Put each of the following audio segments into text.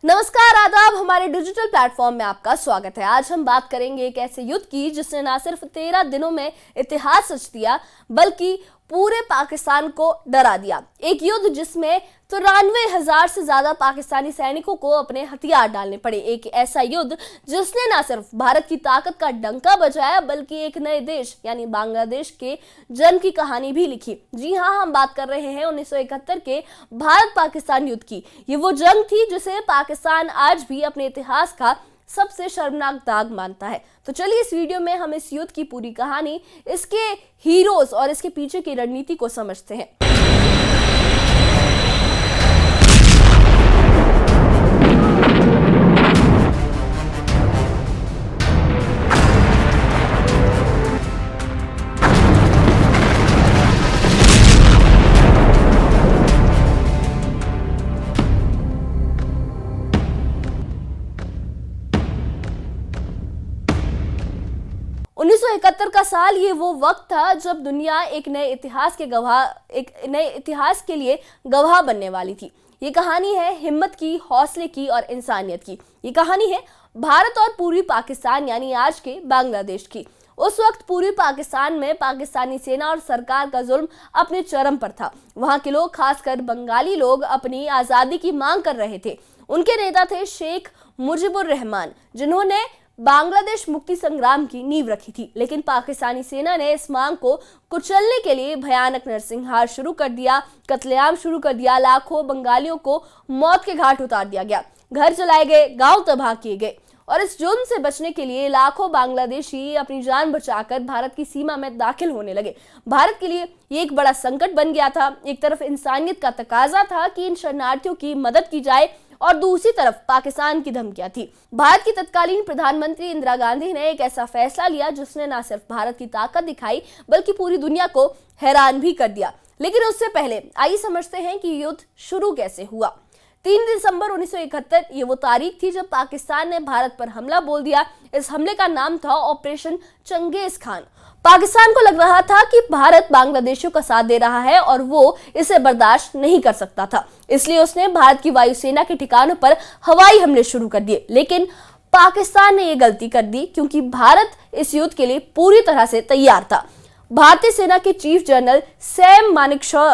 नमस्कार, आदाब। हमारे डिजिटल प्लेटफॉर्म में आपका स्वागत है। आज हम बात करेंगे एक ऐसे युद्ध की जिसने ना सिर्फ 13 दिनों में इतिहास रच दिया बल्कि पूरे पाकिस्तान को डरा दिया। एक युद्ध जिसमें 93,000 से ज्यादा पाकिस्तानी सैनिकों को अपने हथियार डालने पड़े। एक ऐसा युद्ध जिसने ना सिर्फ भारत की ताकत का डंका बजाया बल्कि एक नए देश यानी बांग्लादेश के जन्म की कहानी भी लिखी। जी हाँ, हम बात कर रहे हैं 1971 के भारत पाकिस्तान युद्ध की। ये वो जंग थी जिसे पाकिस्तान आज भी अपने इतिहास का सबसे शर्मनाक दाग मानता है। तो चलिए इस वीडियो में हम इस युद्ध की पूरी कहानी, इसके हीरोज और इसके पीछे की रणनीति को समझते हैं। 1971 का साल ये वो वक्त था जब दुनिया एक नए इतिहास के लिए गवाह बनने वाली थी। ये कहानी है हिम्मत की, हौसले की और इंसानियत की। ये कहानी है भारत और पूर्वी पाकिस्तान यानी आज के बांग्लादेश की। उस वक्त पूर्वी पाकिस्तान में पाकिस्तानी सेना और सरकार का जुल्म अपने चरम पर था। वहां के लोग, खासकर बंगाली लोग, अपनी आजादी की मांग कर रहे थे। उनके नेता थे शेख मुजीबुर रहमान, जिन्होंने बांग्लादेश मुक्ति संग्राम की नींव रखी थी। लेकिन पाकिस्तानी सेना ने इस मांग को कुचलने के लिए भयानक नरसंहार शुरू कर दिया, कत्लेआम शुरू कर दिया। लाखों बंगालियों को मौत के घाट उतार दिया गया, घर जलाए गए, गांव तबाह किए गए। और इस जुर्म से बचने के लिए लाखों बांग्लादेशी अपनी जान बचाकर भारत की सीमा में दाखिल होने लगे। भारत के लिए ये एक बड़ा संकट बन गया था। एक तरफ इंसानियत का तकाजा था कि इन शरणार्थियों की मदद की जाए और दूसरी तरफ पाकिस्तान की धमकियां थी। भारत की तत्कालीन प्रधानमंत्री इंदिरा गांधी ने एक ऐसा फैसला लिया जिसने न सिर्फ भारत की ताकत दिखाई बल्कि पूरी दुनिया को हैरान भी कर दिया। लेकिन उससे पहले आइए समझते हैं कि युद्ध शुरू कैसे हुआ। 3 दिसंबर 1971 ये वो तारीख थी जब पाकिस्तान ने भारत पर हमला बोल दिया। इस हमले का नाम था ऑपरेशन चंगेज खान। पाकिस्तान को लग रहा था कि भारत बांग्लादेशियों का साथ दे रहा है और वो इसे बर्दाश्त नहीं कर सकता था। इसलिए उसने भारत की वायुसेना के ठिकानों पर हवाई हमले शुरू कर दिए। लेकिन पाकिस्तान ने ये गलती कर दी क्योंकि भारत इस युद्ध के लिए पूरी तरह से तैयार था। भारतीय सेना के चीफ जनरल सैम मानेकशॉ,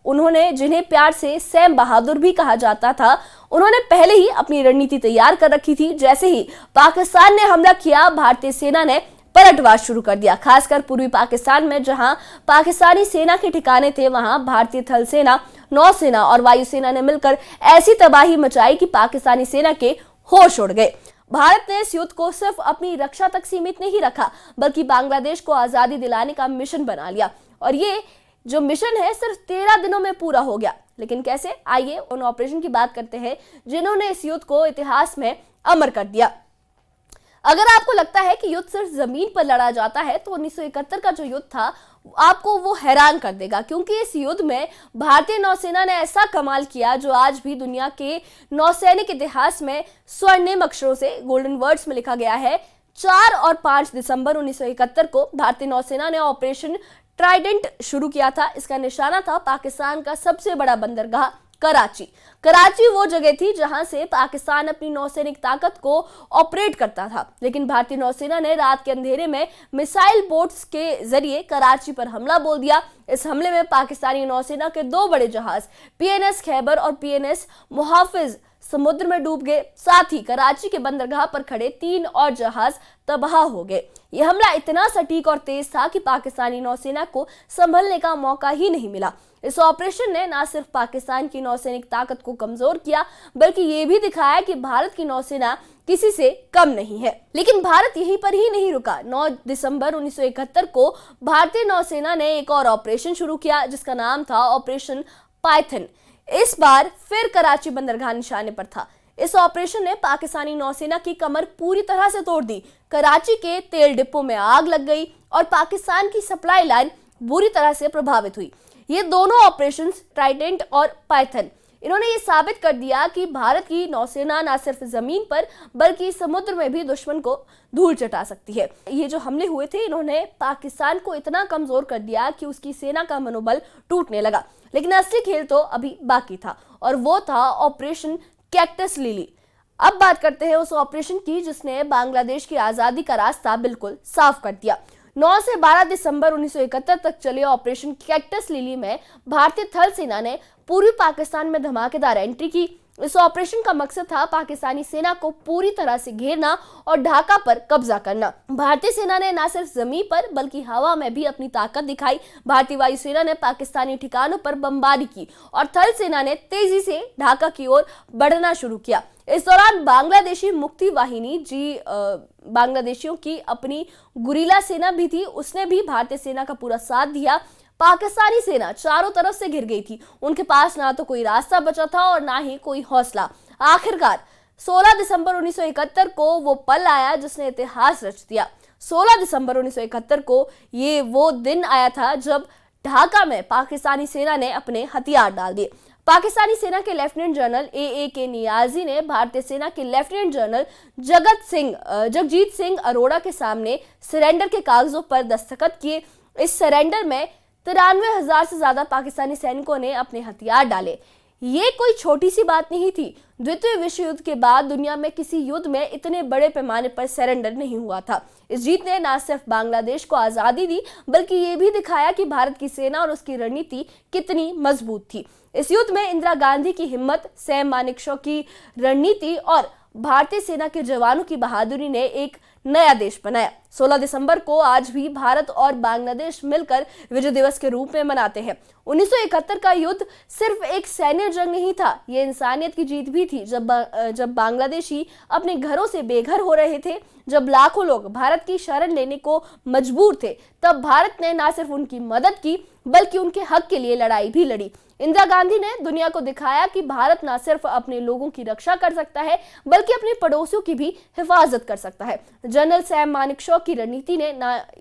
उन्होंने, जिन्हें प्यार से सैम बहादुर भी कहा जाता था, उन्होंने पहले ही अपनी रणनीति तैयार कर रखी थी। जैसे ही पाकिस्तान ने हमला किया, भारतीय सेना ने पलटवार शुरू कर दिया। खासकर पूर्वी पाकिस्तान में जहां पाकिस्तानी सेना के ठिकाने थे, वहां भारतीय थल सेना, नौसेना और वायुसेना ने मिलकर ऐसी तबाही मचाई कि पाकिस्तानी सेना के होश उड़ गए। भारत ने इस युद्ध को सिर्फ अपनी रक्षा तक सीमित नहीं रखा बल्कि बांग्लादेश को आजादी दिलाने का मिशन बना लिया। और ये जो मिशन है सिर्फ 13 दिनों में पूरा हो गया। लेकिन कैसे? आइए उन ऑपरेशन की बात करते हैं जिन्होंने इस युद्ध को इतिहास में अमर कर दिया। अगर आपको लगता है कि युद्ध सिर्फ जमीन पर लड़ा जाता है तो 1971 का जो युद्ध था आपको वो हैरान कर देगा, क्योंकि इस युद्ध में भारतीय नौसेना ने ऐसा कमाल किया जो आज भी दुनिया के नौसैनिक इतिहास में स्वर्णिम अक्षरों से, गोल्डन वर्ड्स में लिखा गया है। 4 और 5 दिसंबर 1971 को भारतीय नौसेना ने ऑपरेशन ट्राइडेंट शुरू किया था। इसका निशाना था पाकिस्तान का सबसे बड़ा बंदरगाह कराची। कराची वो जगह थी जहां से पाकिस्तान अपनी नौसैनिक ताकत को ऑपरेट करता था। लेकिन भारतीय नौसेना ने रात के अंधेरे में मिसाइल बोट्स के जरिए कराची पर हमला बोल दिया। इस हमले में पाकिस्तानी नौसेना के 2 बड़े जहाज पीएनएस खैबर और पीएनएस मुहाफिज समुद्र में डूब गए। साथ ही कराची के बंदरगाह पर खड़े 3 और जहाज तबाह हो गए। यह हमला इतना सटीक और तेज था कि पाकिस्तानी नौसेना को संभलने का मौका ही नहीं मिला। इस ऑपरेशन ने न सिर्फ पाकिस्तान की नौसैनिक ताकत को कमजोर किया बल्कि ये भी दिखाया कि भारत की नौसेना किसी से कम नहीं है। लेकिन भारत यहीं पर ही नहीं रुका। 9 दिसंबर 1971 को भारतीय नौसेना ने एक और ऑपरेशन शुरू किया जिसका नाम था ऑपरेशन पाइथन। इस बार फिर कराची बंदरगाह निशाने पर था। इस ऑपरेशन ने पाकिस्तानी नौसेना की कमर पूरी तरह से तोड़ दी। कराची के तेल डिपो में आग लग गई और पाकिस्तान की सप्लाई लाइन बुरी तरह से प्रभावित हुई। ये दोनों ऑपरेशंस, ट्राइडेंट और पाइथन, इन्होंने ये साबित कर दिया कि भारत की नौसेना न सिर्फ जमीन पर बल्कि समुद्र में भी दुश्मन को धूल चटा सकती है। ये जो हमले हुए थे इन्होंने पाकिस्तान को इतना कमजोर कर दिया कि उसकी सेना का मनोबल टूटने लगा। लेकिन असली खेल तो अभी बाकी था और वो था ऑपरेशन कैक्टस लिली। अब बात करते हैं उस ऑपरेशन की जिसने बांग्लादेश की आजादी का रास्ता बिल्कुल साफ कर दिया। 9 से 12 दिसंबर 1971 तक चले ऑपरेशन कैक्टस लिली में भारतीय थल सेना ने पूर्वी पाकिस्तान में धमाकेदार एंट्री की। इस ऑपरेशन का मकसद था पाकिस्तानी सेना को पूरी तरह से घेरना और ढाका पर कब्जा करना। भारतीय सेना ने न सिर्फ जमीन पर बल्कि हवा में भी अपनी ताकत दिखाई। भारतीय वायुसेना ने पाकिस्तानी ठिकानों पर बमबारी की और थल सेना ने तेजी से ढाका की ओर बढ़ना शुरू किया। इस दौरान बांग्लादेशी मुक्ति वाहिनी बांग्लादेशियों की अपनी गुरिल्ला सेना भी थी, उसने भी भारतीय सेना का पूरा साथ दिया। पाकिस्तानी सेना चारों तरफ से घिर गई थी, उनके पास ना तो कोई रास्ता बचा था और ना ही कोई हौसला। आखिरकार 16 दिसंबर 1971 को वो पल आया जिसने इतिहास रच दिया। 16 दिसंबर 1971 को ये वो दिन आया था जब ढाका में पाकिस्तानी सेना ने अपने हथियार डाल दिए। पाकिस्तानी सेना के लेफ्टिनेंट जनरल ए.के. नियाजी ने भारतीय सेना के लेफ्टिनेंट जनरल जगजीत सिंह अरोड़ा के सामने सरेंडर के कागजों पर दस्तखत किए। इस सरेंडर में 93,000 से ज्यादा पाकिस्तानी सैनिकों ने अपने हथियार डाले। ये कोई छोटी सी बात नहीं थी। द्वितीय विश्व युद्ध के बाद दुनिया में किसी युद्ध में इतने बड़े पैमाने पर सरेंडर नहीं हुआ था। इस जीत ने न सिर्फ बांग्लादेश को आजादी दी बल्कि ये भी दिखाया कि भारत की सेना और उसकी रणनीति कितनी मजबूत थी। इस युद्ध में इंदिरा गांधी की हिम्मत, सैम मानेकशॉ की रणनीति और भारतीय सेना के जवानों की बहादुरी ने एक नया देश बनाया। 16 दिसंबर को आज भी भारत और बांग्लादेश मिलकर विजय दिवस के रूप में मनाते हैं। 1971 का युद्ध सिर्फ एक सैन्य जंग नहीं था, ये इंसानियत की जीत भी थी। जब बांग्लादेशी अपने घरों से बेघर हो रहे थे, जब लाखों लोग भारत की शरण लेने को मजबूर थे, तब भारत ने न सिर्फ उनकी मदद की बल्कि उनके हक के लिए लड़ाई भी लड़ी। इंदिरा गांधी ने दुनिया को दिखाया कि भारत न सिर्फ अपने लोगों की रक्षा कर सकता है बल्कि अपने पड़ोसियों की भी हिफाजत कर सकता है। जनरल सैम मानेकशॉ की रणनीति ने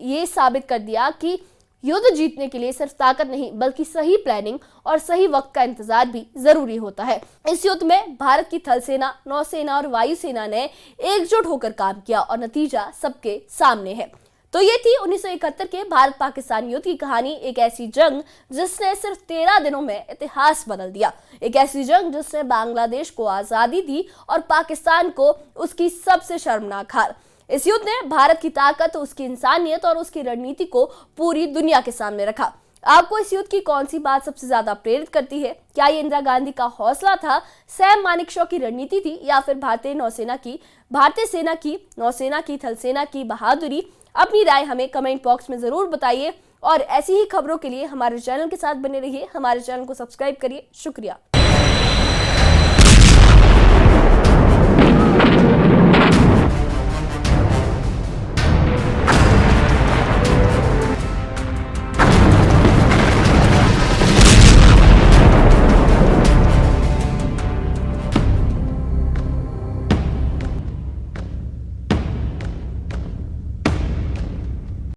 ये साबित कर दिया कि युद्ध जीतने के लिए सिर्फ ताकत नहीं बल्कि सही प्लानिंग और सही वक्त का इंतजार भी जरूरी होता है। इस युद्ध में भारत की थल सेना, नौसेना और वायुसेना ने एकजुट होकर काम किया और नतीजा सबके सामने है। तो ये थी 1971 के भारत पाकिस्तान युद्ध की कहानी। एक ऐसी जंग जिसने सिर्फ 13 दिनों में इतिहास बदल दिया। एक ऐसी जंग जिसने बांग्लादेश को आजादी दी और पाकिस्तान को उसकी सबसे शर्मनाक हार। इस युद्ध ने भारत की ताकत, उसकी इंसानियत और उसकी रणनीति को पूरी दुनिया के सामने रखा। आपको इस युद्ध की कौन सी बात सबसे ज्यादा प्रेरित करती है? क्या ये इंदिरा गांधी का हौसला था, सैम मानेकशॉ की रणनीति थी, या फिर भारतीय सेना की, नौसेना की, थल सेना की बहादुरी? अपनी राय हमें कमेंट बॉक्स में जरूर बताइए और ऐसी ही खबरों के लिए हमारे चैनल के साथ बने रहिए। हमारे चैनल को सब्सक्राइब करिए। शुक्रिया।